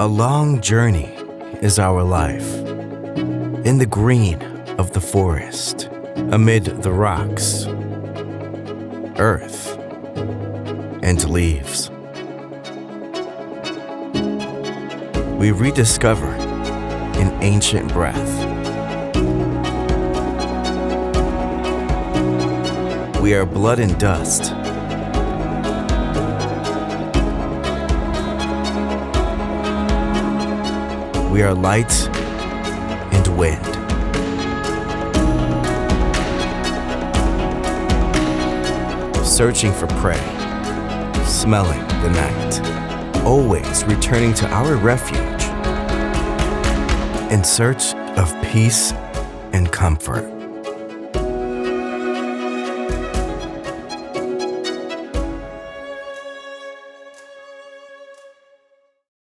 A long journey is our life. In the green of the forest, amid the rocks, earth, and leaves, we rediscover an ancient breath. We are blood and dust. We are light and wind. Searching for prey, smelling the night, always returning to our refuge in search of peace and comfort.